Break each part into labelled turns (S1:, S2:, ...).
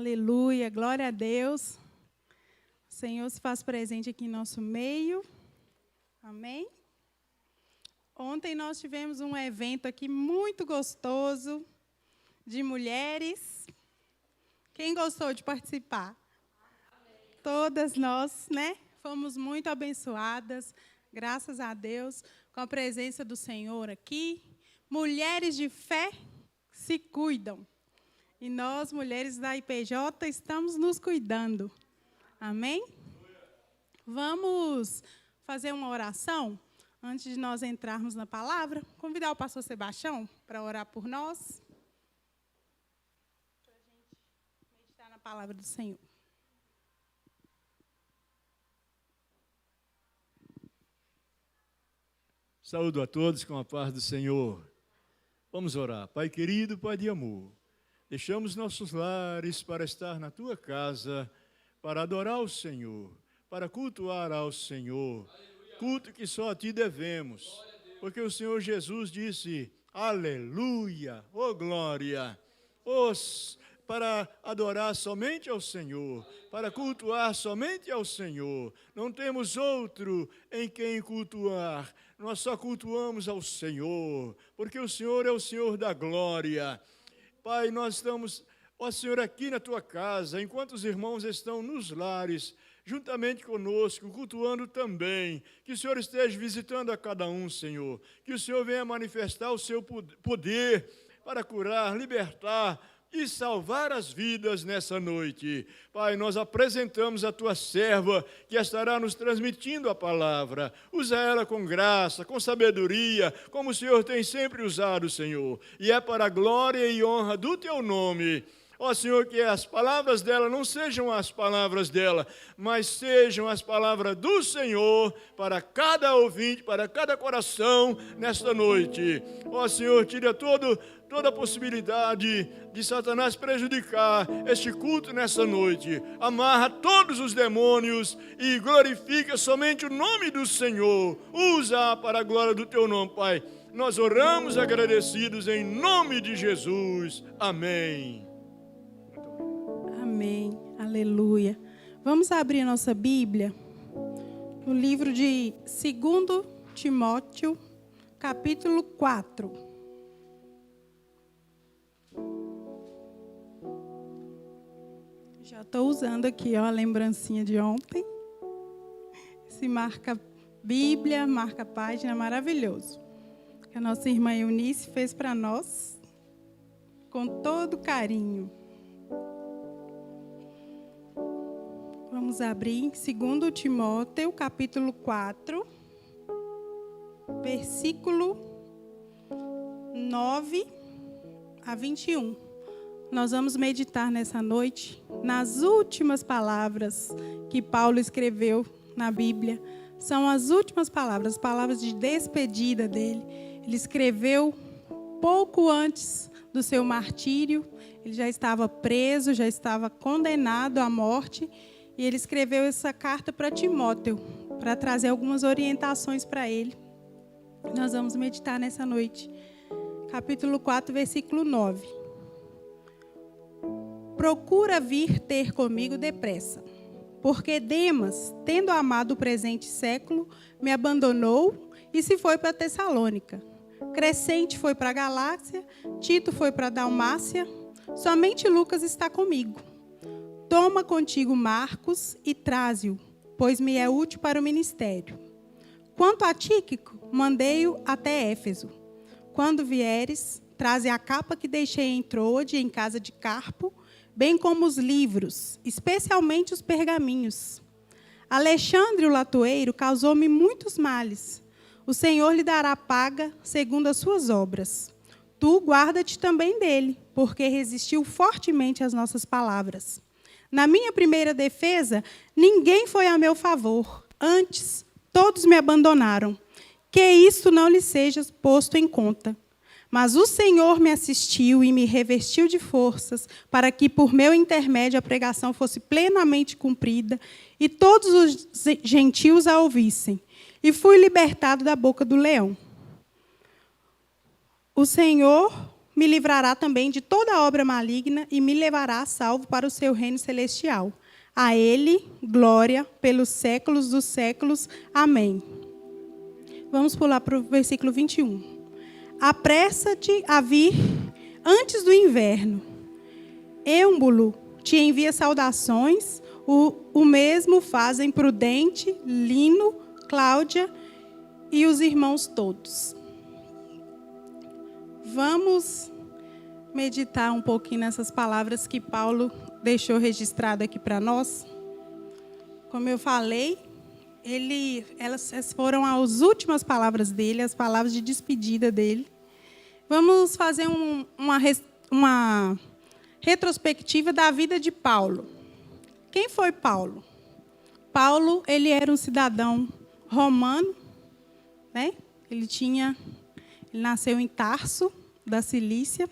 S1: Aleluia, glória a Deus. O Senhor se faz presente aqui em nosso meio. Amém? Ontem nós tivemos um evento aqui muito gostoso de mulheres. Quem gostou de participar? Amém. Todas nós, né? Fomos muito abençoadas, graças a Deus, com a presença do Senhor aqui. Mulheres de fé se cuidam. E nós, mulheres da IPJ, estamos nos cuidando. Amém? Vamos fazer uma oração antes de nós entrarmos na palavra. Convidar o pastor Sebastião para orar por nós. Para a gente meditar na palavra do Senhor.
S2: Saúdo a todos com a paz do Senhor. Vamos orar. Pai querido, Pai de amor, deixamos nossos lares para estar na Tua casa, para adorar o Senhor, para cultuar ao Senhor, culto que só a Ti devemos, porque o Senhor Jesus disse, aleluia, oh glória, para adorar somente ao Senhor, para cultuar somente ao Senhor. Não temos outro em quem cultuar, nós só cultuamos ao Senhor, porque o Senhor é o Senhor da glória. Pai, nós estamos, ó Senhor, aqui na Tua casa, enquanto os irmãos estão nos lares, juntamente conosco, cultuando também, que o Senhor esteja visitando a cada um, Senhor, que o Senhor venha manifestar o Seu poder para curar, libertar e salvar as vidas nessa noite. Pai, nós apresentamos a Tua serva, que estará nos transmitindo a palavra. Usa ela com graça, com sabedoria, como o Senhor tem sempre usado, Senhor. E é para a glória e honra do Teu nome. Ó Senhor, que as palavras dela não sejam as palavras dela, mas sejam as palavras do Senhor para cada ouvinte, para cada coração nesta noite. Ó Senhor, tira toda a possibilidade de Satanás prejudicar este culto nessa noite. Amarra todos os demônios e glorifica somente o nome do Senhor. Usa para a glória do Teu nome, Pai. Nós oramos agradecidos em nome de Jesus. Amém.
S1: Amém, aleluia. Vamos abrir nossa Bíblia no livro de 2 Timóteo, capítulo 4. Já estou usando aqui a lembrancinha de ontem. Esse marca Bíblia, marca página maravilhoso. Que a nossa irmã Eunice fez para nós com todo carinho. Vamos abrir em 2 Timóteo, capítulo 4, versículo 9 a 21. Nós vamos meditar nessa noite nas últimas palavras que Paulo escreveu na Bíblia. São as últimas palavras de despedida dele. Ele escreveu pouco antes do seu martírio. Ele já estava preso, já estava condenado à morte. E ele escreveu essa carta para Timóteo, para trazer algumas orientações para ele. Nós vamos meditar nessa noite. Capítulo 4, versículo 9. Procura vir ter comigo depressa, porque Demas, tendo amado o presente século, me abandonou e se foi para Tessalônica. Crescente foi para a Galácia, Tito foi para a Dalmácia, somente Lucas está comigo. Toma contigo Marcos e traze-o, pois me é útil para o ministério. Quanto a Tíquico, mandei-o até Éfeso. Quando vieres, traze a capa que deixei em Troade, em casa de Carpo, bem como os livros, especialmente os pergaminhos. Alexandre, o latoeiro, causou-me muitos males. O Senhor lhe dará paga segundo as suas obras. Tu guarda-te também dele, porque resistiu fortemente às nossas palavras. Na minha primeira defesa, ninguém foi a meu favor. Antes, todos me abandonaram. Que isto não lhe seja posto em conta. Mas o Senhor me assistiu e me revestiu de forças, para que, por meu intermédio, a pregação fosse plenamente cumprida e todos os gentios a ouvissem. E fui libertado da boca do leão. O Senhor me livrará também de toda obra maligna e me levará a salvo para o seu reino celestial. A ele, glória pelos séculos dos séculos. Amém. Vamos pular para o versículo 21. Apressa-te a vir antes do inverno. Êmbulo te envia saudações, o mesmo fazem Prudente, Lino, Cláudia e os irmãos todos. Vamos meditar um pouquinho nessas palavras que Paulo deixou registrado aqui para nós. Como eu falei, elas foram as últimas palavras dele, as palavras de despedida dele. Vamos fazer uma retrospectiva da vida de Paulo. Quem foi Paulo? Paulo, ele era um cidadão romano, né? Ele nasceu em Tarso, da Cilícia.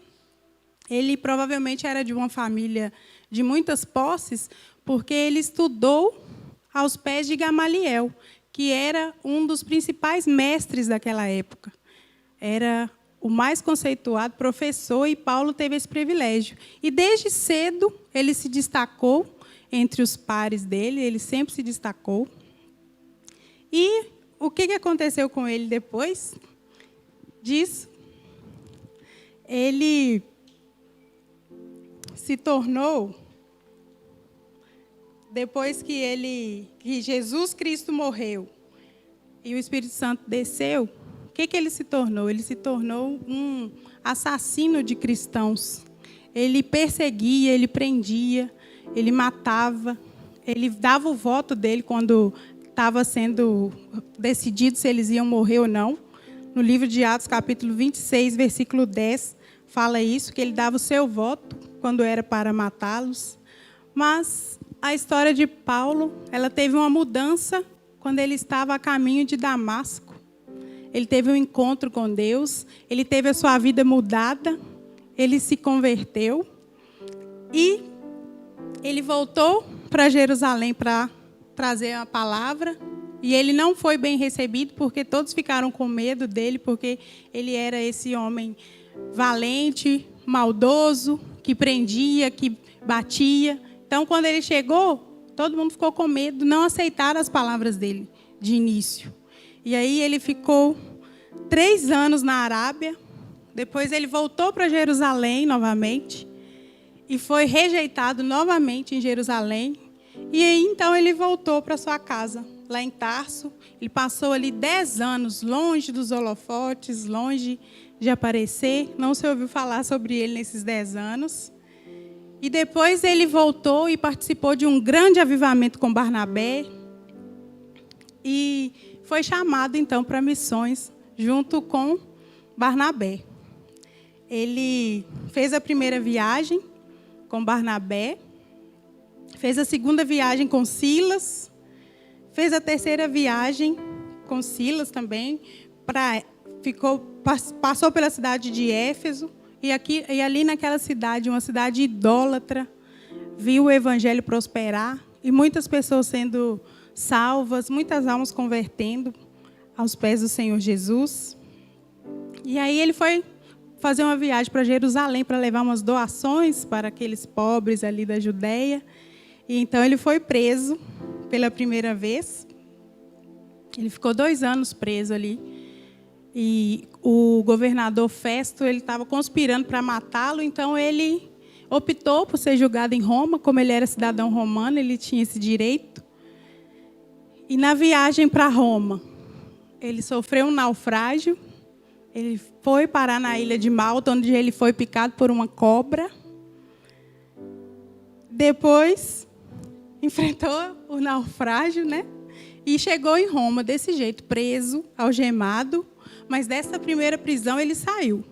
S1: Ele provavelmente era de uma família de muitas posses, porque ele estudou aos pés de Gamaliel, que era um dos principais mestres daquela época. Era o mais conceituado professor, e Paulo teve esse privilégio. E desde cedo ele se destacou entre os pares dele, ele sempre se destacou. E o que aconteceu com ele depois disso? Ele se tornou, depois que Jesus Cristo morreu e o Espírito Santo desceu, o que ele se tornou? Ele se tornou um assassino de cristãos. Ele perseguia, ele prendia, ele matava, ele dava o voto dele quando estava sendo decidido se eles iam morrer ou não. No livro de Atos, capítulo 26, versículo 10, fala isso, que ele dava o seu voto quando era para matá-los. Mas a história de Paulo, ela teve uma mudança quando ele estava a caminho de Damasco. Ele teve um encontro com Deus, ele teve a sua vida mudada, ele se converteu e ele voltou para Jerusalém para trazer a palavra. E ele não foi bem recebido, porque todos ficaram com medo dele, porque ele era esse homem valente, maldoso, que prendia, que batia. Então, quando ele chegou, todo mundo ficou com medo, não aceitaram as palavras dele de início. E aí ele ficou 3 anos na Arábia, depois ele voltou para Jerusalém novamente, e foi rejeitado novamente em Jerusalém. E aí, então, ele voltou para sua casa, lá em Tarso. Ele passou ali 10 anos longe dos holofotes, longe de aparecer. Não se ouviu falar sobre ele nesses 10 anos. E depois ele voltou e participou de um grande avivamento com Barnabé. E foi chamado, então, para missões junto com Barnabé. Ele fez a primeira viagem com Barnabé, fez a segunda viagem com Silas, fez a terceira viagem com Silas também, passou pela cidade de Éfeso, e ali naquela cidade, uma cidade idólatra, viu o evangelho prosperar, e muitas pessoas sendo salvas, muitas almas convertendo aos pés do Senhor Jesus. E aí ele foi fazer uma viagem para Jerusalém para levar umas doações para aqueles pobres ali da Judeia. E então ele foi preso pela primeira vez. Ele ficou 2 anos preso ali. E o governador Festo, ele estava conspirando para matá-lo, então ele optou por ser julgado em Roma. Como ele era cidadão romano, ele tinha esse direito. E na viagem para Roma, ele sofreu um naufrágio. Ele foi parar na ilha de Malta, onde ele foi picado por uma cobra. Depois, enfrentou o naufrágio, né? E chegou em Roma desse jeito, preso, algemado. Mas dessa primeira prisão ele saiu.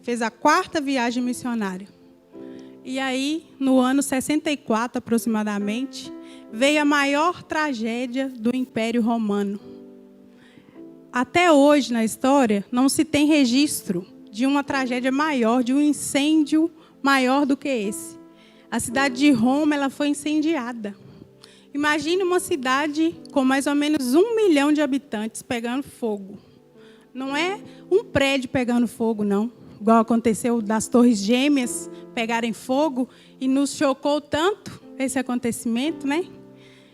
S1: Fez a 4ª viagem missionária. E aí, no ano 64 aproximadamente, veio a maior tragédia do Império Romano. Até hoje, na história, não se tem registro de uma tragédia maior, de um incêndio maior do que esse. A cidade de Roma, ela foi incendiada. Imagine uma cidade com mais ou menos 1 milhão de habitantes pegando fogo. Não é um prédio pegando fogo, não. igual aconteceu das Torres Gêmeas pegarem fogo, e nos chocou tanto esse acontecimento, né?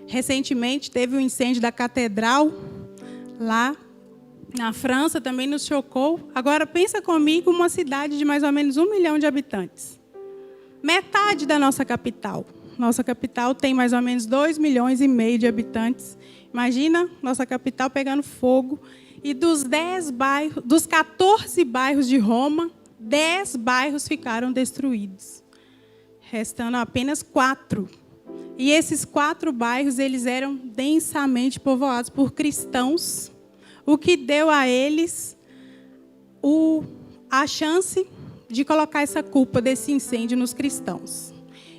S1: Recentemente teve um incêndio da catedral lá na França, também nos chocou. Agora pensa comigo, uma cidade de mais ou menos 1 milhão de habitantes. Metade da nossa capital. Nossa capital tem mais ou menos 2,5 milhões de habitantes. Imagina nossa capital pegando fogo. E dos 14 bairros de Roma, 10 bairros ficaram destruídos, restando apenas 4. E esses 4 bairros, eles eram densamente povoados por cristãos, o que deu a eles a chance de colocar essa culpa desse incêndio nos cristãos.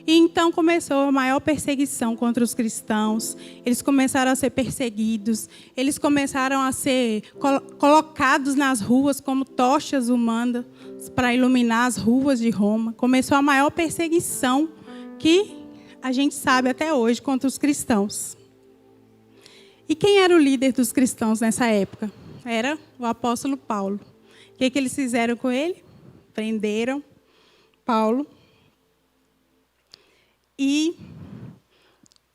S1: E então começou a maior perseguição contra os cristãos. Eles começaram a ser perseguidos. Eles começaram a ser colocados nas ruas como tochas humanas para iluminar as ruas de Roma. Começou a maior perseguição que a gente sabe até hoje contra os cristãos. E quem era o líder dos cristãos nessa época? Era o apóstolo Paulo. O que eles fizeram com ele? Prenderam Paulo.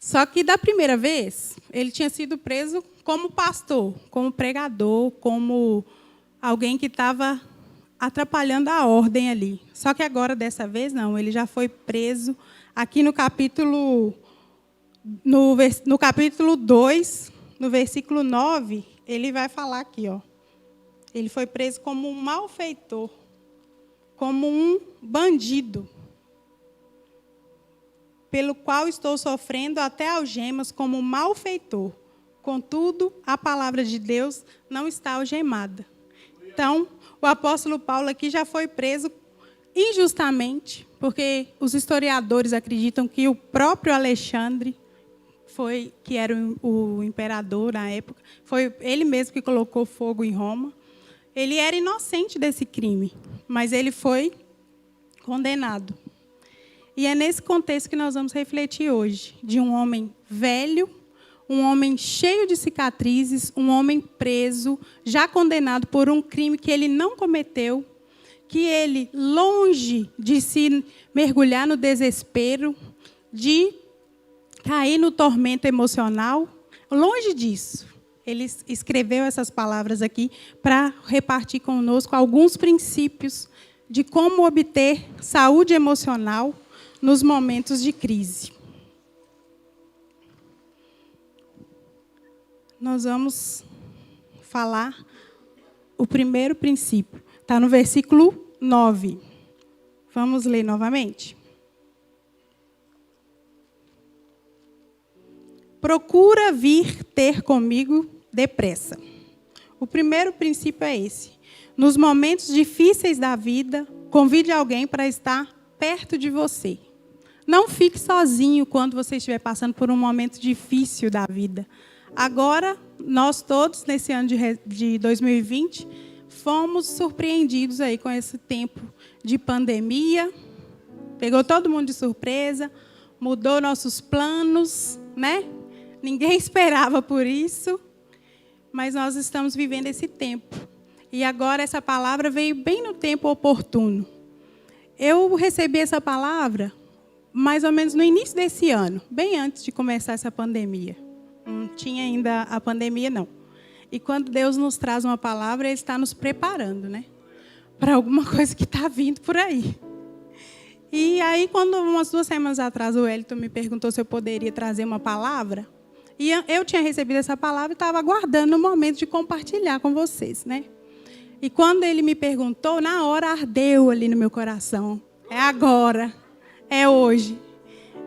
S1: Só que da primeira vez, ele tinha sido preso como pastor, como pregador, como alguém que estava atrapalhando a ordem ali. Só que agora, dessa vez, não. Ele já foi preso. Aqui no capítulo 2, no versículo 9, ele vai falar aqui, ó. Ele foi preso como um malfeitor, como um bandido, pelo qual estou sofrendo até algemas como malfeitor. Contudo, a palavra de Deus não está algemada. Então, o apóstolo Paulo aqui já foi preso injustamente, porque os historiadores acreditam que o próprio Alexandre, que era o imperador na época, foi ele mesmo que colocou fogo em Roma. Ele era inocente desse crime, mas ele foi condenado. E é nesse contexto que nós vamos refletir hoje, de um homem velho, um homem cheio de cicatrizes, um homem preso, já condenado por um crime que ele não cometeu, que ele, longe de se mergulhar no desespero, de cair no tormento emocional, longe disso. Ele escreveu essas palavras aqui para repartir conosco alguns princípios de como obter saúde emocional nos momentos de crise. Nós vamos falar o primeiro princípio. Está no versículo 9. Vamos ler novamente? Procura vir ter comigo depressa. O primeiro princípio é esse. Nos momentos difíceis da vida, convide alguém para estar perto de você. Não fique sozinho quando você estiver passando por um momento difícil da vida. Agora, nós todos, nesse ano de 2020, fomos surpreendidos aí com esse tempo de pandemia. Pegou todo mundo de surpresa, mudou nossos planos, né? Ninguém esperava por isso, mas nós estamos vivendo esse tempo. E agora essa palavra veio bem no tempo oportuno. Eu recebi essa palavra mais ou menos no início desse ano, bem antes de começar essa pandemia. Não tinha ainda a pandemia, não. E quando Deus nos traz uma palavra, Ele está nos preparando, né? Para alguma coisa que está vindo por aí. E aí, quando umas 2 semanas atrás, o Wellington me perguntou se eu poderia trazer uma palavra, e eu tinha recebido essa palavra e estava aguardando o momento de compartilhar com vocês, né? E quando ele me perguntou, na hora ardeu ali no meu coração. É agora, é hoje.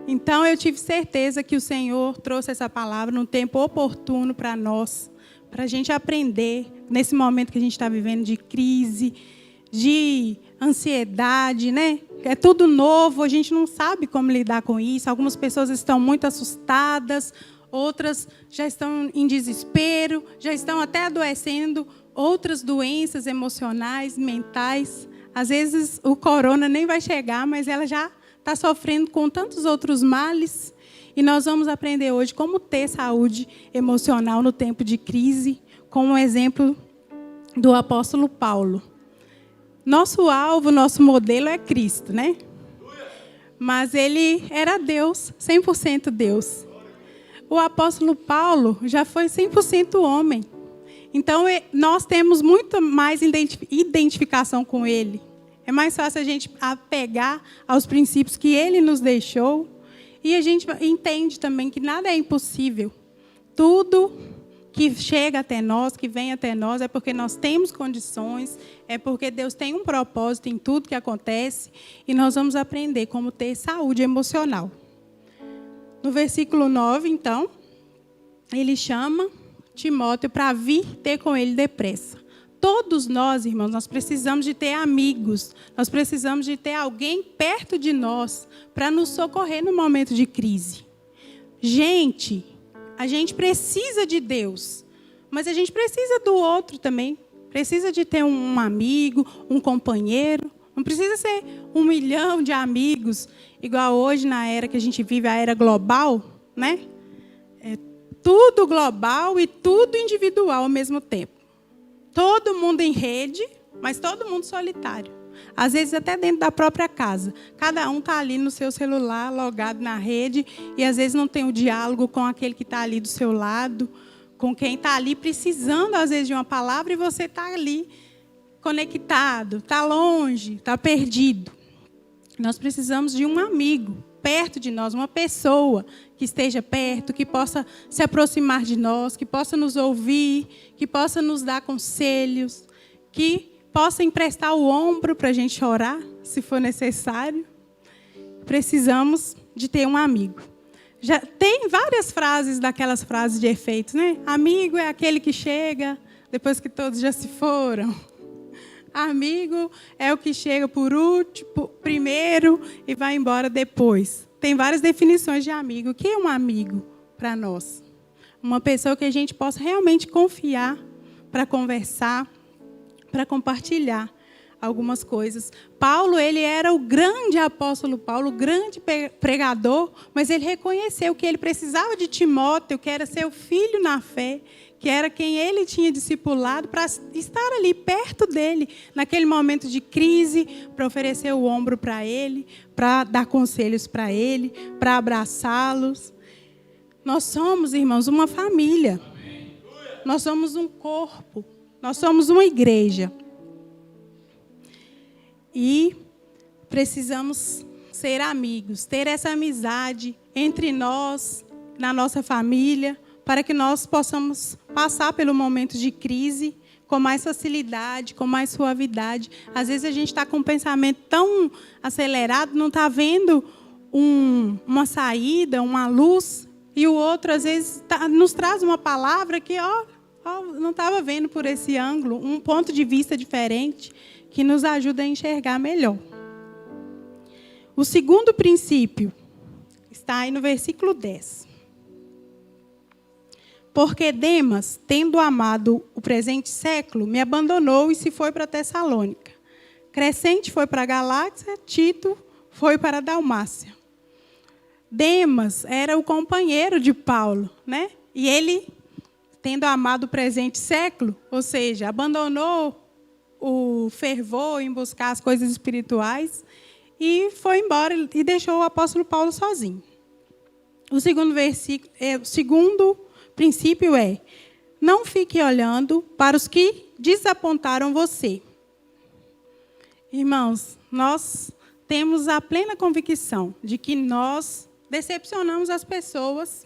S1: Então, eu tive certeza que o Senhor trouxe essa palavra num tempo oportuno para nós, para a gente aprender, nesse momento que a gente está vivendo de crise, de ansiedade, né? É tudo novo, a gente não sabe como lidar com isso. Algumas pessoas estão muito assustadas, outras já estão em desespero, já estão até adoecendo, outras doenças emocionais, mentais. Às vezes o corona nem vai chegar, mas ela já está sofrendo com tantos outros males. E nós vamos aprender hoje como ter saúde emocional no tempo de crise, com o exemplo do apóstolo Paulo. Nosso alvo, nosso modelo é Cristo, né? Mas ele era Deus, 100% Deus. O apóstolo Paulo já foi 100% homem. Então, nós temos muito mais identificação com ele. É mais fácil a gente apegar aos princípios que ele nos deixou. E a gente entende também que nada é impossível. Tudo que chega até nós, que vem até nós, é porque nós temos condições, é porque Deus tem um propósito em tudo que acontece, e nós vamos aprender como ter saúde emocional. No versículo 9, então, ele chama Timóteo para vir ter com ele depressa. Todos nós, irmãos, nós precisamos de ter amigos, nós precisamos de ter alguém perto de nós para nos socorrer no momento de crise. Gente, a gente precisa de Deus, mas a gente precisa do outro também. Precisa de ter um amigo, um companheiro. Não precisa ser 1 milhão de amigos, igual hoje na era que a gente vive, a era global, né? É tudo global e tudo individual ao mesmo tempo. Todo mundo em rede, mas todo mundo solitário. Às vezes até dentro da própria casa. Cada um está ali no seu celular, logado na rede, e às vezes não tem o diálogo com aquele que está ali do seu lado, com quem está ali precisando, às vezes, de uma palavra, e você está ali conectado, está longe, está perdido. Nós precisamos de um amigo perto de nós, uma pessoa que esteja perto, que possa se aproximar de nós, que possa nos ouvir, que possa nos dar conselhos, que possa emprestar o ombro para a gente chorar, se for necessário. Precisamos de ter um amigo. Já tem várias frases daquelas frases de efeitos, né? Amigo é aquele que chega depois que todos já se foram. Amigo é o que chega por último, primeiro e vai embora depois. Tem várias definições de amigo. O que é um amigo para nós? Uma pessoa que a gente possa realmente confiar para conversar, para compartilhar algumas coisas. Paulo, ele era o grande apóstolo Paulo, o grande pregador, mas ele reconheceu que ele precisava de Timóteo, que era seu filho na fé, que era quem ele tinha discipulado, para estar ali perto dele, naquele momento de crise, para oferecer o ombro para ele, para dar conselhos para ele, para abraçá-los. Nós somos, irmãos, uma família. Nós somos um corpo. Nós somos uma igreja. E precisamos ser amigos, ter essa amizade entre nós, na nossa família, para que nós possamos passar pelo momento de crise com mais facilidade, com mais suavidade. Às vezes a gente está com um pensamento tão acelerado, não está vendo uma saída, uma luz, e o outro, às vezes, nos traz uma palavra que não estava vendo por esse ângulo, um ponto de vista diferente, que nos ajuda a enxergar melhor. O segundo princípio está aí no versículo 10. Porque Demas, tendo amado o presente século, me abandonou e se foi para Tessalônica. Crescente foi para a Galácia, Tito foi para a Dalmácia. Demas era o companheiro de Paulo, né? E ele, tendo amado o presente século, ou seja, abandonou o fervor em buscar as coisas espirituais e foi embora e deixou o apóstolo Paulo sozinho. O segundo princípio é: não fique olhando para os que desapontaram você. Irmãos, nós temos a plena convicção de que nós decepcionamos as pessoas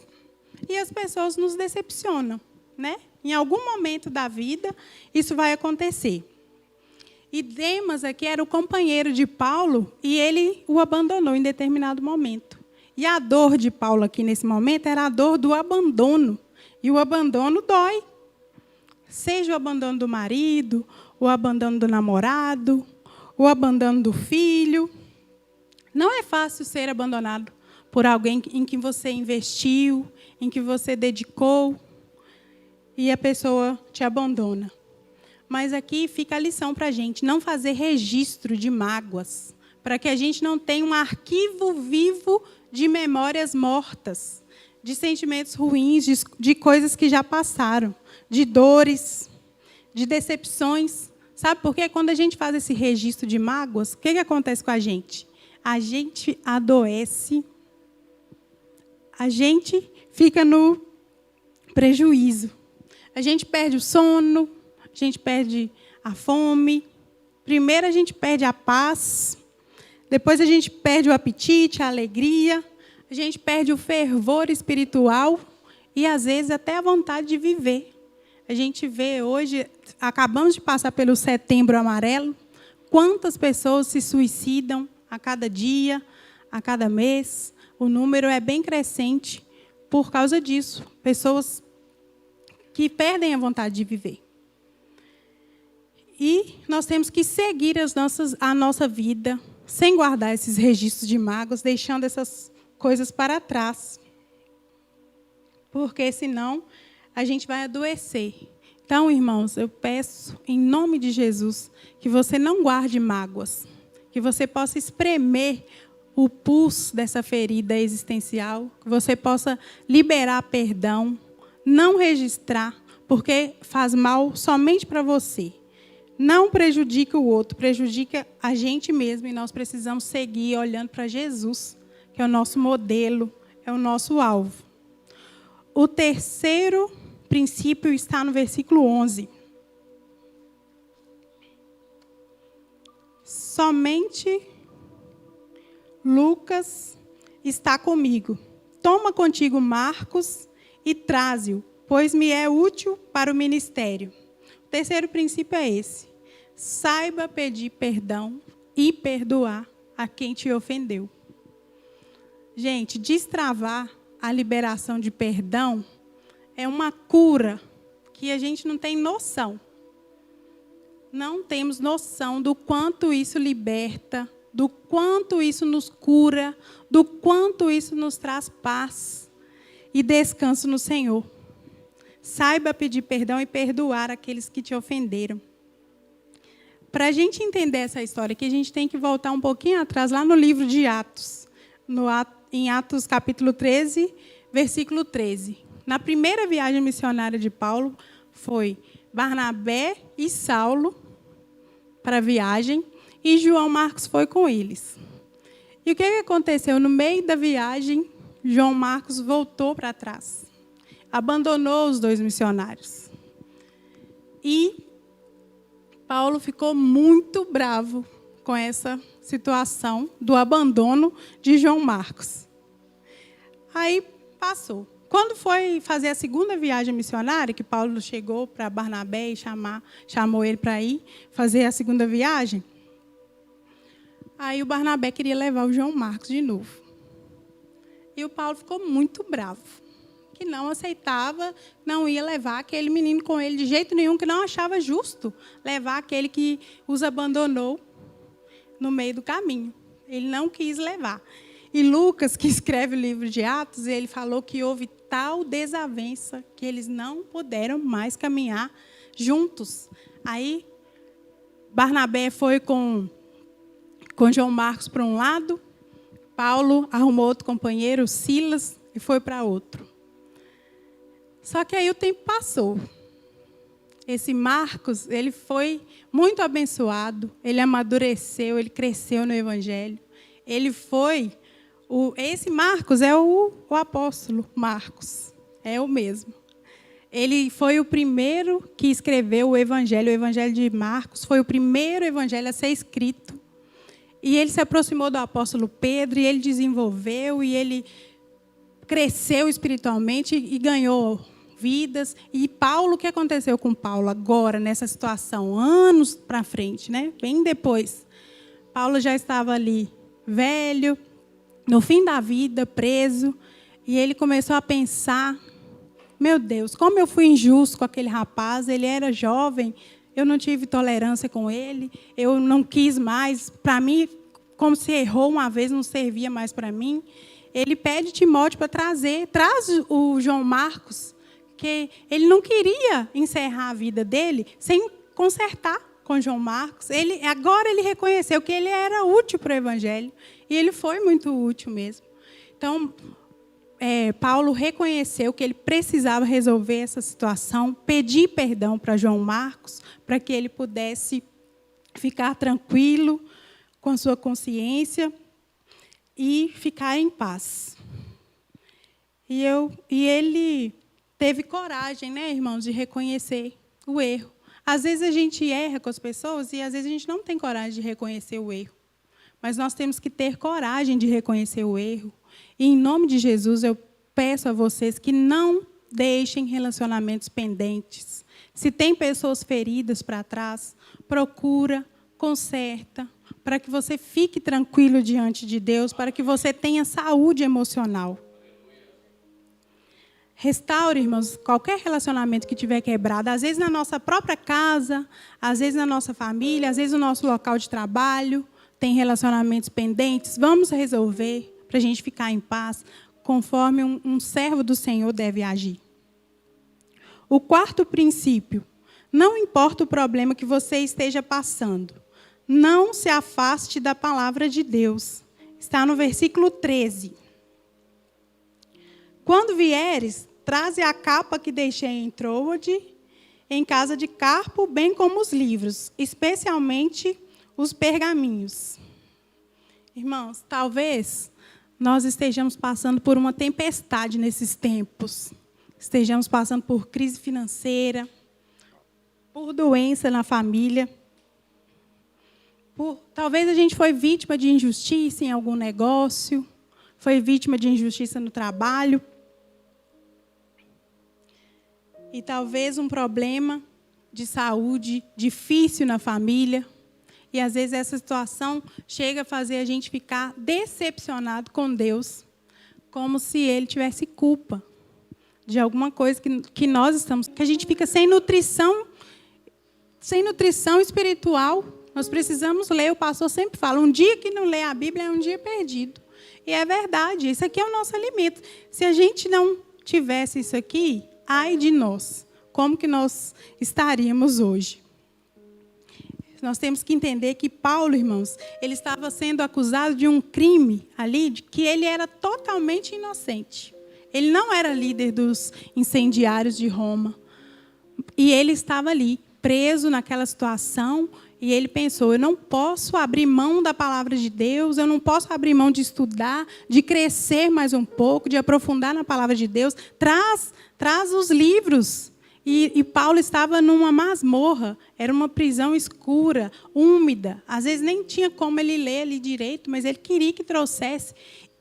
S1: e as pessoas nos decepcionam, né? Em algum momento da vida, isso vai acontecer. E Demas aqui era o companheiro de Paulo e ele o abandonou em determinado momento. E a dor de Paulo aqui nesse momento era a dor do abandono. E o abandono dói. Seja o abandono do marido, o abandono do namorado, o abandono do filho. Não é fácil ser abandonado por alguém em que você investiu, em que você dedicou, e a pessoa te abandona. Mas aqui fica a lição para a gente, não fazer registro de mágoas, para que a gente não tenha um arquivo vivo de memórias mortas, de sentimentos ruins, de coisas que já passaram, de dores, de decepções. Sabe por quê? Quando a gente faz esse registro de mágoas, o que acontece com a gente? A gente adoece, a gente fica no prejuízo. A gente perde o sono, a gente perde a fome. Primeiro a gente perde a paz, depois a gente perde o apetite, a alegria, a gente perde o fervor espiritual e, às vezes, até a vontade de viver. A gente vê hoje, acabamos de passar pelo Setembro Amarelo, quantas pessoas se suicidam a cada dia, a cada mês. O número é bem crescente por causa disso. Pessoas que perdem a vontade de viver. E nós temos que seguir a nossa vida sem guardar esses registros de mágoas, deixando essas coisas para trás. Porque, senão, a gente vai adoecer. Então, irmãos, eu peço, em nome de Jesus, que você não guarde mágoas, que você possa espremer o pulso dessa ferida existencial, que você possa liberar perdão, não registrar, porque faz mal somente para você. Não prejudica o outro, prejudica a gente mesmo, e nós precisamos seguir olhando para Jesus, que é o nosso modelo, é o nosso alvo. O terceiro princípio está no versículo 11. Somente Lucas está comigo. Toma contigo Marcos e traze-o, pois me é útil para o ministério. O terceiro princípio é esse. Saiba pedir perdão e perdoar a quem te ofendeu. Gente, destravar a liberação de perdão é uma cura que a gente não tem noção. Não temos noção do quanto isso liberta, do quanto isso nos cura, do quanto isso nos traz paz e descanso no Senhor. Saiba pedir perdão e perdoar aqueles que te ofenderam. Para a gente entender essa história aqui, a gente tem que voltar um pouquinho atrás, lá no livro de Atos, em Atos capítulo 13, versículo 13. Na primeira viagem missionária de Paulo, foi Barnabé e Saulo para a viagem, e João Marcos foi com eles. E o que aconteceu? No meio da viagem, João Marcos voltou para trás. Abandonou os dois missionários. E Paulo ficou muito bravo com essa situação do abandono de João Marcos. Aí passou. Quando foi fazer a segunda viagem missionária, que Paulo chegou para Barnabé e chamou ele para ir fazer a segunda viagem, aí o Barnabé queria levar o João Marcos de novo. E o Paulo ficou muito bravo, que não aceitava, não ia levar aquele menino com ele de jeito nenhum, que não achava justo levar aquele que os abandonou no meio do caminho. Ele não quis levar. E Lucas, que escreve o livro de Atos, ele falou que houve tal desavença que eles não puderam mais caminhar juntos. Aí, Barnabé foi com João Marcos para um lado, Paulo arrumou outro companheiro, Silas, e foi para outro. Só que aí o tempo passou. Esse Marcos, ele foi muito abençoado, ele amadureceu, ele cresceu no Evangelho. Ele foi... Esse Marcos é o apóstolo Marcos, é o mesmo. Ele foi o primeiro que escreveu o Evangelho de Marcos, foi o primeiro evangelho a ser escrito. E ele se aproximou do apóstolo Pedro, e ele desenvolveu, e ele cresceu espiritualmente e ganhou vidas. E Paulo, o que aconteceu com Paulo agora, nessa situação, anos para frente, né? Bem depois. Paulo já estava ali, velho, no fim da vida, preso, e ele começou a pensar, meu Deus, como eu fui injusto com aquele rapaz, ele era jovem, eu não tive tolerância com ele, eu não quis mais, para mim, como se errou uma vez, não servia mais para mim. Ele pede Timóteo para traz o João Marcos, que ele não queria encerrar a vida dele sem consertar com João Marcos. Agora ele reconheceu que ele era útil para o Evangelho, e ele foi muito útil mesmo. Então, Paulo reconheceu que ele precisava resolver essa situação, pedir perdão para João Marcos, para que ele pudesse ficar tranquilo com a sua consciência e ficar em paz. E ele teve coragem, né, irmãos, de reconhecer o erro. Às vezes a gente erra com as pessoas e às vezes a gente não tem coragem de reconhecer o erro. Mas nós temos que ter coragem de reconhecer o erro. E, em nome de Jesus, eu peço a vocês que não deixem relacionamentos pendentes. Se tem pessoas feridas para trás, procura, conserta, para que você fique tranquilo diante de Deus, para que você tenha saúde emocional. Restaure, irmãos, qualquer relacionamento que tiver quebrado, às vezes na nossa própria casa, às vezes na nossa família, às vezes no nosso local de trabalho, tem relacionamentos pendentes. Vamos resolver para a gente ficar em paz, conforme um servo do Senhor deve agir. O quarto princípio: não importa o problema que você esteja passando, não se afaste da palavra de Deus. Está no versículo 13. Quando vieres, traze a capa que deixei em Troade, em casa de Carpo, bem como os livros, especialmente os pergaminhos. Irmãos, talvez nós estejamos passando por uma tempestade nesses tempos. Estejamos passando por crise financeira, por doença na família. Talvez a gente foi vítima de injustiça em algum negócio, foi vítima de injustiça no trabalho. E talvez um problema de saúde difícil na família. E, às vezes, essa situação chega a fazer a gente ficar decepcionado com Deus, como se Ele tivesse culpa de alguma coisa que nós estamos... Que a gente fica sem nutrição espiritual. Nós precisamos ler. O pastor sempre fala, um dia que não lê a Bíblia é um dia perdido. E é verdade, isso aqui é o nosso alimento. Se a gente não tivesse isso aqui, ai de nós, como que nós estaríamos hoje? Nós temos que entender que Paulo, irmãos, ele estava sendo acusado de um crime ali, de que ele era totalmente inocente. Ele não era líder dos incendiários de Roma. E ele estava ali, preso naquela situação, e ele pensou, eu não posso abrir mão da palavra de Deus, eu não posso abrir mão de estudar, de crescer mais um pouco, de aprofundar na palavra de Deus. Traz os livros. E Paulo estava numa masmorra, era uma prisão escura, úmida. Às vezes nem tinha como ele ler ali direito, mas ele queria que trouxesse.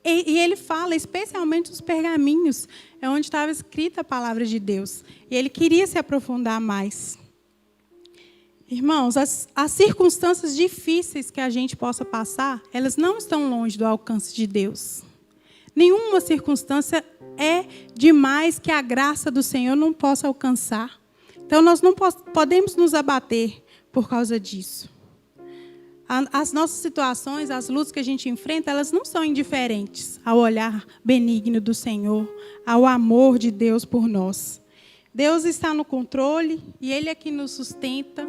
S1: E ele fala, especialmente os pergaminhos, é onde estava escrita a palavra de Deus. E ele queria se aprofundar mais. Irmãos, as circunstâncias difíceis que a gente possa passar, elas não estão longe do alcance de Deus. Nenhuma circunstância é demais que a graça do Senhor não possa alcançar. Então, nós não podemos nos abater por causa disso. As nossas situações, as lutas que a gente enfrenta, elas não são indiferentes ao olhar benigno do Senhor, ao amor de Deus por nós. Deus está no controle e Ele é que nos sustenta,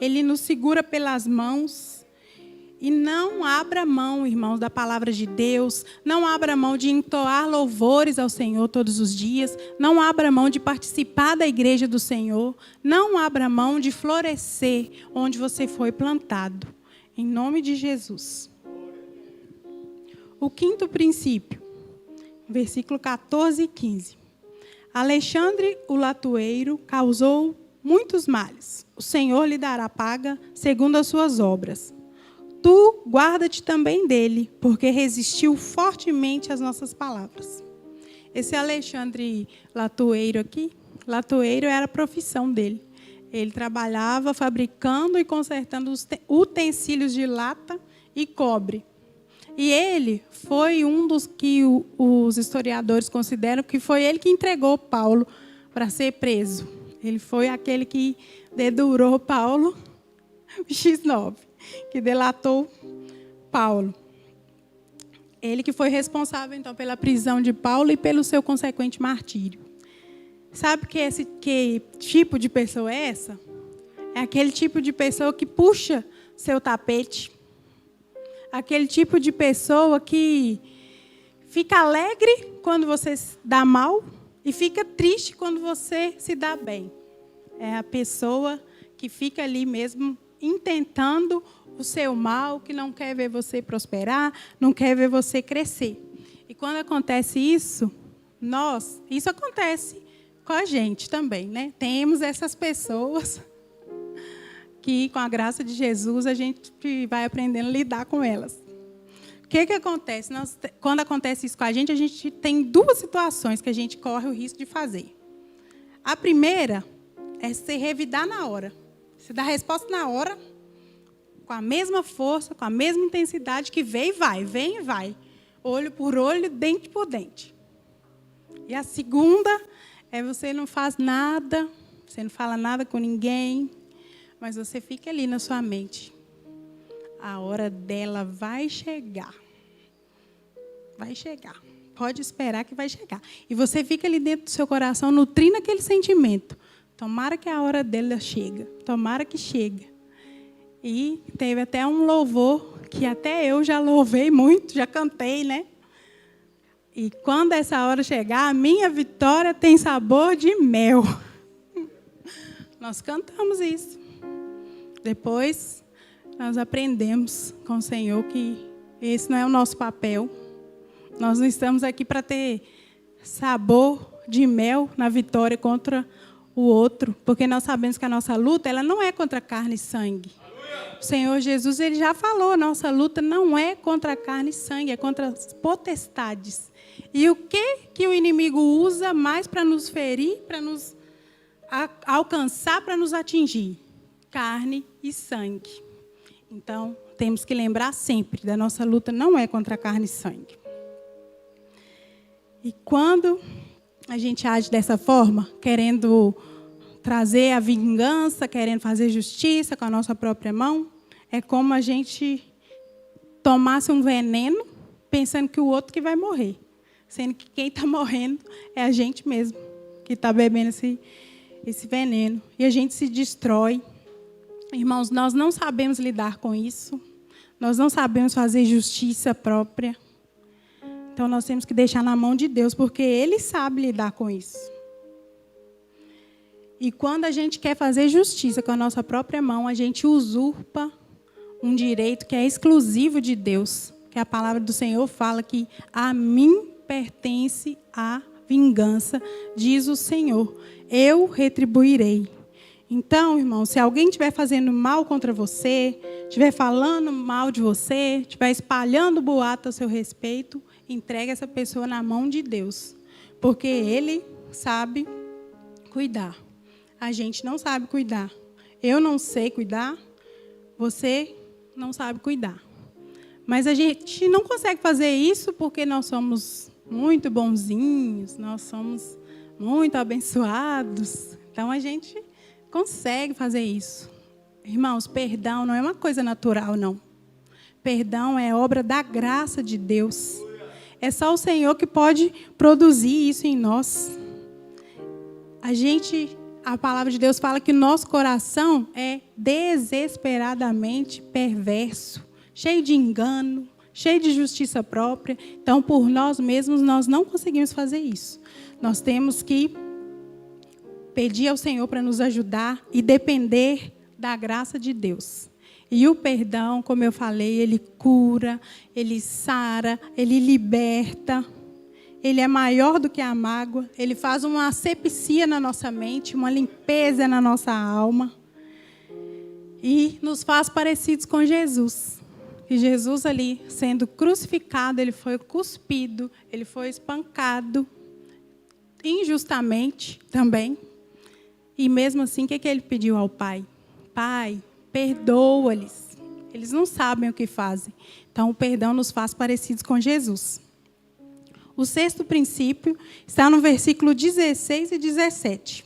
S1: Ele nos segura pelas mãos. E não abra mão, irmãos, da palavra de Deus. Não abra mão de entoar louvores ao Senhor todos os dias. Não abra mão de participar da igreja do Senhor. Não abra mão de florescer onde você foi plantado. Em nome de Jesus. O quinto princípio, versículo 14 e 15. Alexandre, o latoeiro, causou muitos males. O Senhor lhe dará paga segundo as suas obras. Tu guarda-te também dele, porque resistiu fortemente às nossas palavras. Esse Alexandre latoeiro aqui, latoeiro era a profissão dele. Ele trabalhava fabricando e consertando os utensílios de lata e cobre. E ele foi um dos que os historiadores consideram que foi ele que entregou Paulo para ser preso. Ele foi aquele que dedurou Paulo, X9. Que delatou Paulo. Ele que foi responsável, então, pela prisão de Paulo e pelo seu consequente martírio. Sabe que tipo de pessoa é essa? É aquele tipo de pessoa que puxa seu tapete. Aquele tipo de pessoa que fica alegre quando você se dá mal e fica triste quando você se dá bem. É a pessoa que fica ali mesmo intentando o seu mal, que não quer ver você prosperar, não quer ver você crescer. E quando acontece isso, isso acontece com a gente também, né? Temos essas pessoas que, com a graça de Jesus, a gente vai aprendendo a lidar com elas. O que acontece? Quando acontece isso com a gente tem duas situações que a gente corre o risco de fazer. A primeira é se revidar na hora. Se dá a resposta na hora, com a mesma força, com a mesma intensidade que vem e vai. Olho por olho, dente por dente. E a segunda é você não faz nada, você não fala nada com ninguém, mas você fica ali na sua mente. A hora dela vai chegar. Vai chegar. Pode esperar que vai chegar. E você fica ali dentro do seu coração, nutrindo aquele sentimento. Tomara que a hora dela chegue. Tomara que chegue. E teve até um louvor que até eu já louvei muito, já cantei, né? E quando essa hora chegar, a minha vitória tem sabor de mel. Nós cantamos isso. Depois, nós aprendemos com o Senhor que esse não é o nosso papel. Nós não estamos aqui para ter sabor de mel na vitória contra o outro, porque nós sabemos que a nossa luta ela não é contra carne e sangue. O Senhor Jesus ele já falou, nossa luta não é contra carne e sangue, é contra as potestades. E o que o inimigo usa mais para nos ferir, para nos alcançar, para nos atingir? Carne e sangue. Então, temos que lembrar sempre, da nossa luta não é contra carne e sangue. E quando a gente age dessa forma, querendo trazer a vingança, querendo fazer justiça com a nossa própria mão, é como a gente tomasse um veneno, pensando que o outro que vai morrer. Sendo que quem está morrendo é a gente mesmo, que está bebendo esse veneno. E a gente se destrói. Irmãos, nós não sabemos lidar com isso. Nós não sabemos fazer justiça própria. Então, nós temos que deixar na mão de Deus, porque Ele sabe lidar com isso. E quando a gente quer fazer justiça com a nossa própria mão, a gente usurpa um direito que é exclusivo de Deus. Que a palavra do Senhor fala que a mim pertence a vingança, diz o Senhor. Eu retribuirei. Então, irmão, se alguém estiver fazendo mal contra você, estiver falando mal de você, estiver espalhando boato a seu respeito, entregue essa pessoa na mão de Deus. Porque Ele sabe cuidar. A gente não sabe cuidar. Eu não sei cuidar, você não sabe cuidar. Mas a gente não consegue fazer isso porque nós somos muito bonzinhos, nós somos muito abençoados. Então, a gente consegue fazer isso. Irmãos, perdão não é uma coisa natural, não. Perdão é obra da graça de Deus. É só o Senhor que pode produzir isso em nós. A palavra de Deus fala que nosso coração é desesperadamente perverso, cheio de engano, cheio de justiça própria. Então, por nós mesmos, nós não conseguimos fazer isso. Nós temos que pedir ao Senhor para nos ajudar e depender da graça de Deus. E o perdão, como eu falei, ele cura, ele sara, ele liberta. Ele é maior do que a mágoa. Ele faz uma asepsia na nossa mente, uma limpeza na nossa alma. E nos faz parecidos com Jesus. E Jesus ali, sendo crucificado, ele foi cuspido, ele foi espancado, injustamente também. E mesmo assim, o que ele pediu ao Pai? Pai, perdoa-lhes. Eles não sabem o que fazem. Então, o perdão nos faz parecidos com Jesus. O sexto princípio está no versículo 16 e 17.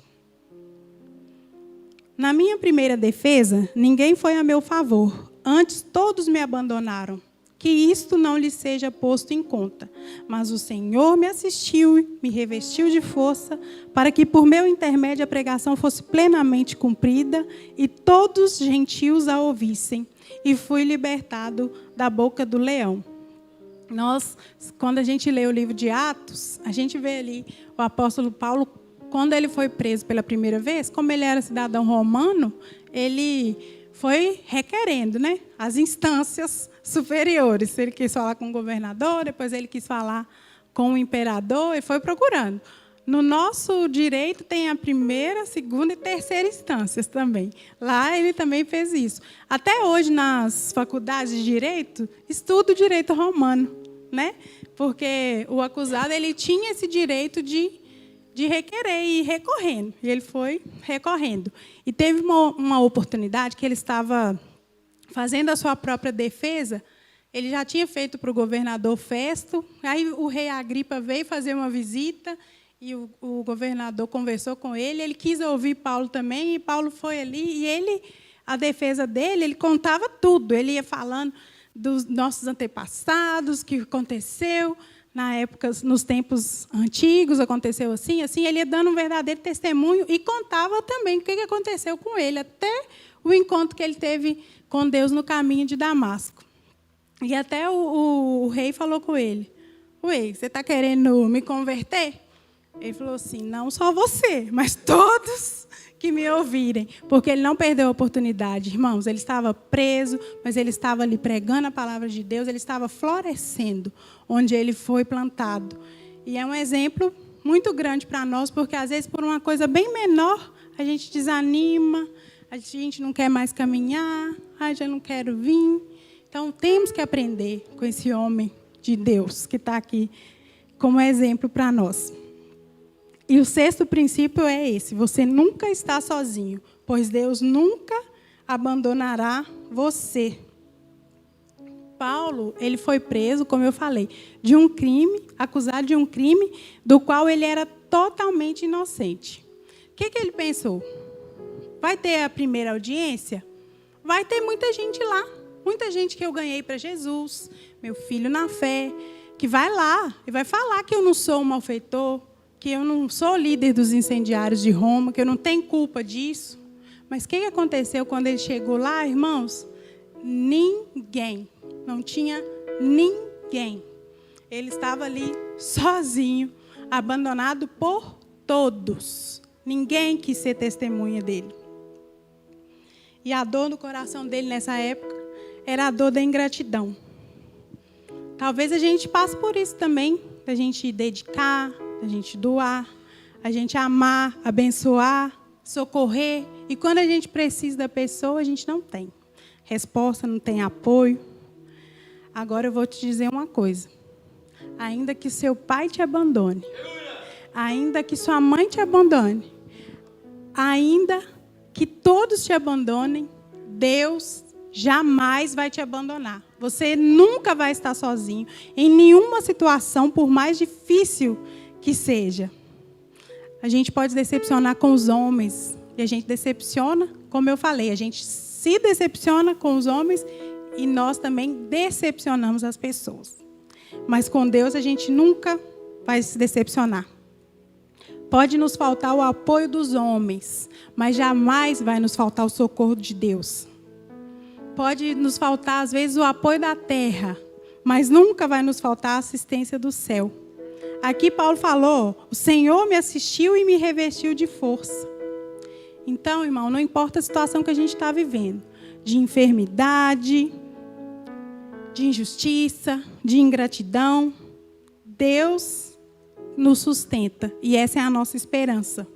S1: Na minha primeira defesa, ninguém foi a meu favor. Antes, todos me abandonaram. Que isto não lhe seja posto em conta. Mas o Senhor me assistiu, me revestiu de força, para que por meu intermédio a pregação fosse plenamente cumprida e todos os gentios a ouvissem. E fui libertado da boca do leão. Quando a gente lê o livro de Atos, a gente vê ali o apóstolo Paulo, quando ele foi preso pela primeira vez, como ele era cidadão romano, ele foi requerendo, né, as instâncias superiores. Ele quis falar com o governador, depois ele quis falar com o imperador, e foi procurando. No nosso direito tem a primeira, segunda e terceira instâncias também. Lá ele também fez isso. Até hoje, nas faculdades de direito, estudo direito romano, né? Porque o acusado ele tinha esse direito de requerer e ir recorrendo. E ele foi recorrendo. E teve uma oportunidade que ele estava fazendo a sua própria defesa. Ele já tinha feito para o governador Festo. Aí o rei Agripa veio fazer uma visita e o governador conversou com ele. Ele quis ouvir Paulo também, e Paulo foi ali. E a defesa dele, ele contava tudo. Ele ia falando dos nossos antepassados, o que aconteceu na época, nos tempos antigos, aconteceu assim, assim. Ele ia dando um verdadeiro testemunho e contava também o que aconteceu com ele, até o encontro que ele teve com Deus no caminho de Damasco. E até o rei falou com ele: "Ué, você está querendo me converter?" Ele falou assim: "Não só você, mas todos que me ouvirem", porque ele não perdeu a oportunidade, irmãos. Ele estava preso, mas ele estava ali pregando a palavra de Deus, ele estava florescendo onde ele foi plantado. E é um exemplo muito grande para nós, porque às vezes por uma coisa bem menor a gente desanima, a gente não quer mais caminhar, já não quero vir. Então temos que aprender com esse homem de Deus que está aqui como exemplo para nós. E o sexto princípio é esse: você nunca está sozinho, pois Deus nunca abandonará você. Paulo, ele foi preso, como eu falei, de um crime, acusado de um crime do qual ele era totalmente inocente. O que ele pensou? Vai ter a primeira audiência? Vai ter muita gente lá, muita gente que eu ganhei para Jesus, meu filho na fé, que vai lá e vai falar que eu não sou um malfeitor, que eu não sou líder dos incendiários de Roma, que eu não tenho culpa disso. Mas o que aconteceu quando ele chegou lá, irmãos? Ninguém. Não tinha ninguém. Ele estava ali sozinho, abandonado por todos. Ninguém quis ser testemunha dele. E a dor no coração dele nessa época era a dor da ingratidão. Talvez a gente passe por isso também, da gente dedicar, a gente doar, a gente amar, abençoar, socorrer. E quando a gente precisa da pessoa, a gente não tem resposta, não tem apoio. Agora eu vou te dizer uma coisa. Ainda que seu pai te abandone, ainda que sua mãe te abandone, ainda que todos te abandonem, Deus jamais vai te abandonar. Você nunca vai estar sozinho em nenhuma situação, por mais difícil que seja. A gente pode decepcionar com os homens, e a gente decepciona, como eu falei, a gente se decepciona com os homens e nós também decepcionamos as pessoas. Mas com Deus a gente nunca vai se decepcionar. Pode nos faltar o apoio dos homens, mas jamais vai nos faltar o socorro de Deus. Pode nos faltar, às vezes, o apoio da terra, mas nunca vai nos faltar a assistência do céu. Aqui Paulo falou: o Senhor me assistiu e me revestiu de força. Então, irmão, não importa a situação que a gente está vivendo, de enfermidade, de injustiça, de ingratidão, Deus nos sustenta, e essa é a nossa esperança.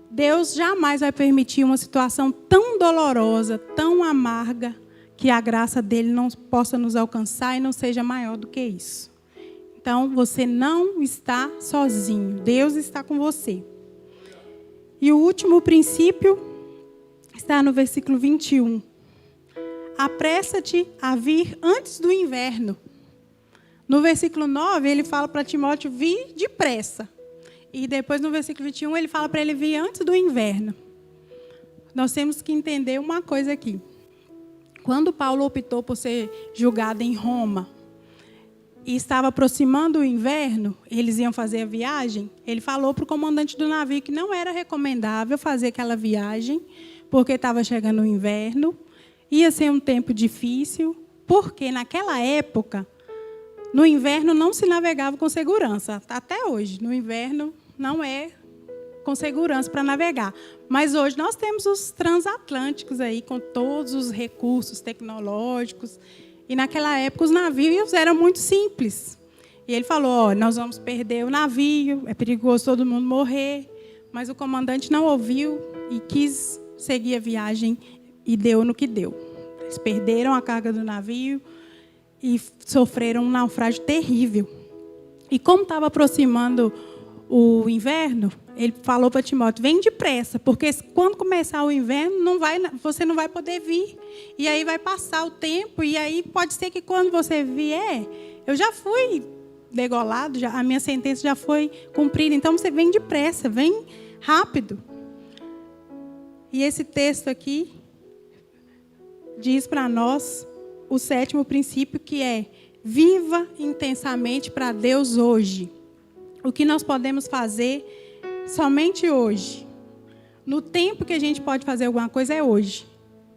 S1: Deus jamais vai permitir uma situação tão dolorosa, tão amarga, que a graça dele não possa nos alcançar e não seja maior do que isso. Então, você não está sozinho. Deus está com você. E o último princípio está no versículo 21. Apressa-te a vir antes do inverno. No versículo 9, ele fala para Timóteo vir depressa. E depois, no versículo 21, ele fala para ele vir antes do inverno. Nós temos que entender uma coisa aqui. Quando Paulo optou por ser julgado em Roma, e estava aproximando o inverno, eles iam fazer a viagem, ele falou para o comandante do navio que não era recomendável fazer aquela viagem, porque estava chegando o inverno, ia ser um tempo difícil, porque naquela época, No inverno não se navegava com segurança, até hoje. No inverno não é com segurança para navegar. Mas hoje nós temos os transatlânticos aí, com todos os recursos tecnológicos. E naquela época os navios eram muito simples. E ele falou, nós vamos perder o navio, é perigoso todo mundo morrer. Mas o comandante não ouviu e quis seguir a viagem e deu no que deu. Eles perderam a carga do navio e sofreram um naufrágio terrível. E como estava aproximando o inverno, ele falou para Timóteo, vem depressa, porque quando começar o inverno, você não vai poder vir. E aí vai passar o tempo, e aí pode ser que quando você vier, eu já fui degolado, a minha sentença já foi cumprida. Então você vem depressa, vem rápido. E esse texto aqui diz para nós o 7º princípio, que é: viva intensamente para Deus hoje. O que nós podemos fazer somente hoje. No tempo que a gente pode fazer alguma coisa é hoje.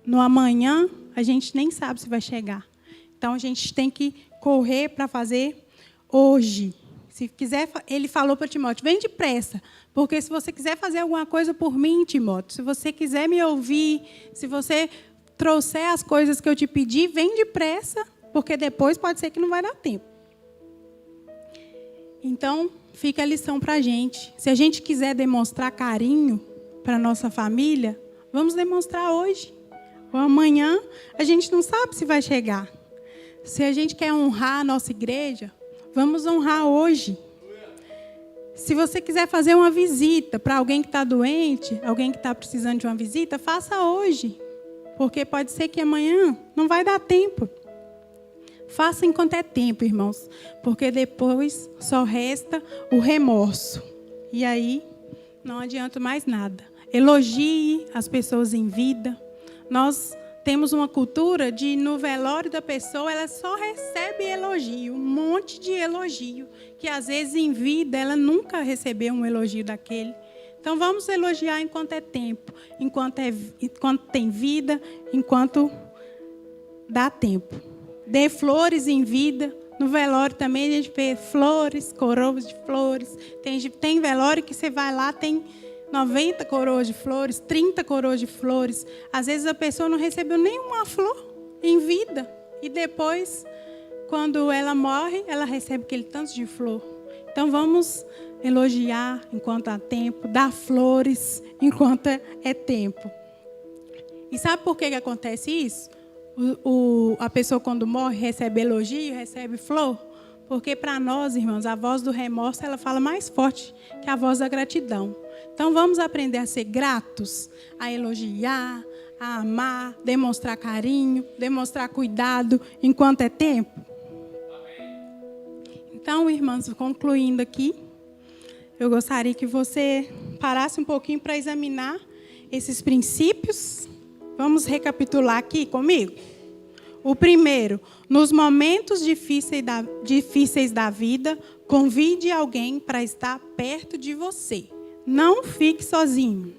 S1: No amanhã, a gente nem sabe se vai chegar. Então, a gente tem que correr para fazer hoje. Se quiser, ele falou para Timóteo, vem depressa, porque se você quiser fazer alguma coisa por mim, Timóteo, se você quiser me ouvir, se você trouxer as coisas que eu te pedi, vem depressa, porque depois pode ser que não vai dar tempo. Então, fica a lição para a gente. Se a gente quiser demonstrar carinho para a nossa família, vamos demonstrar hoje. Ou amanhã, a gente não sabe se vai chegar. Se a gente quer honrar a nossa igreja, vamos honrar hoje. Se você quiser fazer uma visita para alguém que está doente, alguém que está precisando de uma visita, faça hoje. Porque pode ser que amanhã não vai dar tempo. Faça enquanto é tempo, irmãos. Porque depois só resta o remorso. E aí não adianta mais nada. Elogie as pessoas em vida. Nós temos uma cultura de, no velório da pessoa, ela só recebe elogio. Um monte de elogio. Que às vezes em vida ela nunca recebeu um elogio daquele. Então vamos elogiar enquanto é tempo. Enquanto tem vida, enquanto dá tempo. Dê flores em vida. No velório também a gente vê flores, coroas de flores. Tem velório que você vai lá, tem 90 coroas de flores, 30 coroas de flores. Às vezes a pessoa não recebeu nenhuma flor em vida. E depois, quando ela morre, ela recebe aquele tanto de flor. Então vamos elogiar enquanto há tempo, dar flores enquanto é tempo. E sabe por que acontece isso? A pessoa, quando morre, recebe elogio, recebe flor. Porque para nós, irmãos, a voz do remorso, ela fala mais forte que a voz da gratidão. Então vamos aprender a ser gratos, a elogiar, a amar, demonstrar carinho, demonstrar cuidado enquanto é tempo. Então, irmãos, concluindo aqui, eu gostaria que você parasse um pouquinho para examinar esses princípios. Vamos recapitular aqui comigo? O primeiro, nos momentos difíceis da vida, convide alguém para estar perto de você. Não fique sozinho.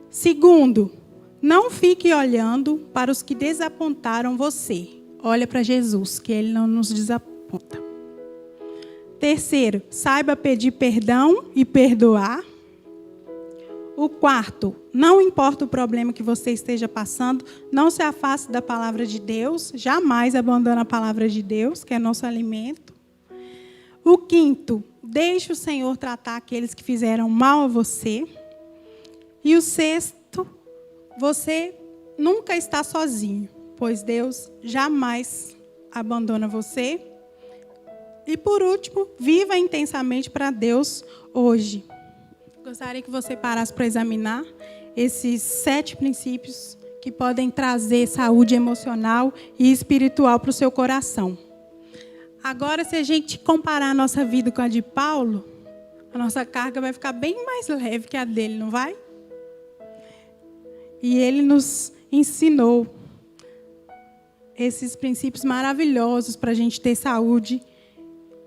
S1: Segundo, não fique olhando para os que desapontaram você. Olha para Jesus, que Ele não nos desaponta. Terceiro, saiba pedir perdão e perdoar. O quarto, não importa o problema que você esteja passando, não se afaste da palavra de Deus, jamais abandone a palavra de Deus, que é nosso alimento. O quinto, deixe o Senhor tratar aqueles que fizeram mal a você. E o sexto, você nunca está sozinho, pois Deus jamais abandona você. E por último, viva intensamente para Deus hoje. Gostaria que você parasse para examinar esses 7 princípios que podem trazer saúde emocional e espiritual para o seu coração. Agora, se a gente comparar a nossa vida com a de Paulo, a nossa carga vai ficar bem mais leve que a dele, não vai? E ele nos ensinou esses princípios maravilhosos para a gente ter saúde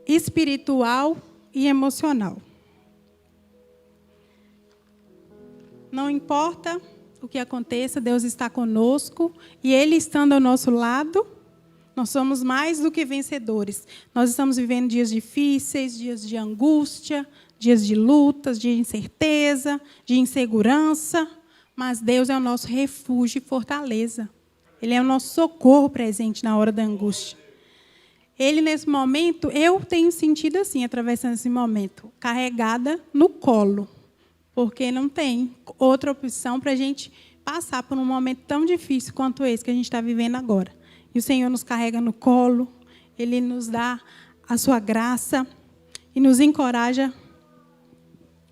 S1: espiritual e emocional. Não importa o que aconteça, Deus está conosco. E Ele estando ao nosso lado, Nós somos mais do que vencedores. Nós estamos vivendo dias difíceis, dias de angústia, dias de lutas, de incerteza, de insegurança, mas Deus é o nosso refúgio e fortaleza. Ele é o nosso socorro presente na hora da angústia. Ele, nesse momento, eu tenho sentido assim, atravessando esse momento, carregada no colo, porque não tem outra opção para a gente passar por um momento tão difícil quanto esse que a gente está vivendo agora. E o Senhor nos carrega no colo, Ele nos dá a sua graça e nos encoraja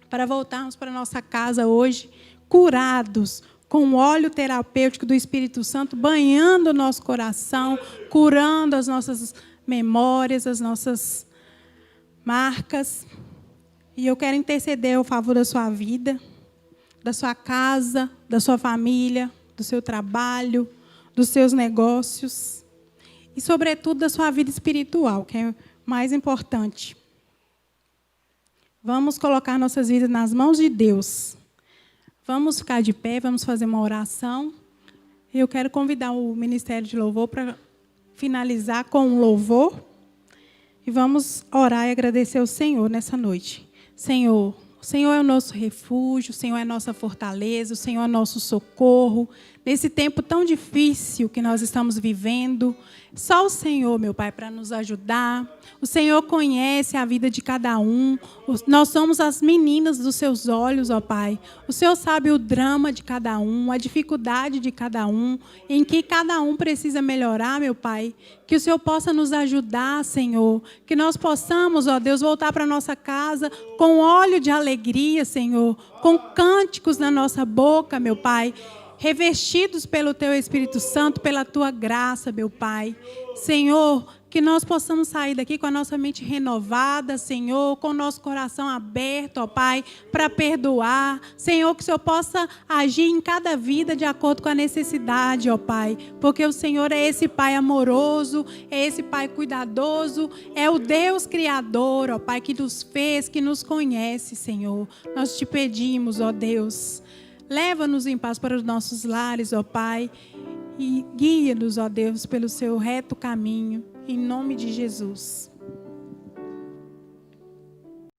S1: para voltarmos para a nossa casa hoje, curados, com o óleo terapêutico do Espírito Santo, banhando o nosso coração, curando as nossas memórias, as nossas marcas. E eu quero interceder ao favor da sua vida, da sua casa, da sua família, do seu trabalho, dos seus negócios e, sobretudo, da sua vida espiritual, que é o mais importante. Vamos colocar nossas vidas nas mãos de Deus. Vamos ficar de pé, vamos fazer uma oração. Eu quero convidar o Ministério de Louvor para finalizar com um louvor. E vamos orar e agradecer ao Senhor nessa noite. Senhor, o Senhor é o nosso refúgio, o Senhor é a nossa fortaleza, o Senhor é o nosso socorro. Nesse tempo tão difícil que nós estamos vivendo, só o Senhor, meu Pai, para nos ajudar. O Senhor conhece a vida de cada um. Nós somos as meninas dos seus olhos, ó Pai. O Senhor sabe o drama de cada um, a dificuldade de cada um, em que cada um precisa melhorar, meu Pai. Que o Senhor possa nos ajudar, Senhor. Que nós possamos, ó Deus, voltar para a nossa casa com óleo de alegria, Senhor. Com cânticos na nossa boca, meu Pai. Revestidos pelo Teu Espírito Santo, pela Tua graça, meu Pai. Senhor, que nós possamos sair daqui com a nossa mente renovada, Senhor, com o nosso coração aberto, ó Pai, para perdoar. Senhor, que o Senhor possa agir em cada vida de acordo com a necessidade, ó Pai. Porque o Senhor é esse Pai amoroso, é esse Pai cuidadoso, é o Deus Criador, ó Pai, que nos fez, que nos conhece, Senhor. Nós te pedimos, ó Deus, leva-nos em paz para os nossos lares, ó Pai, e guia-nos, ó Deus, pelo seu reto caminho, em nome de Jesus.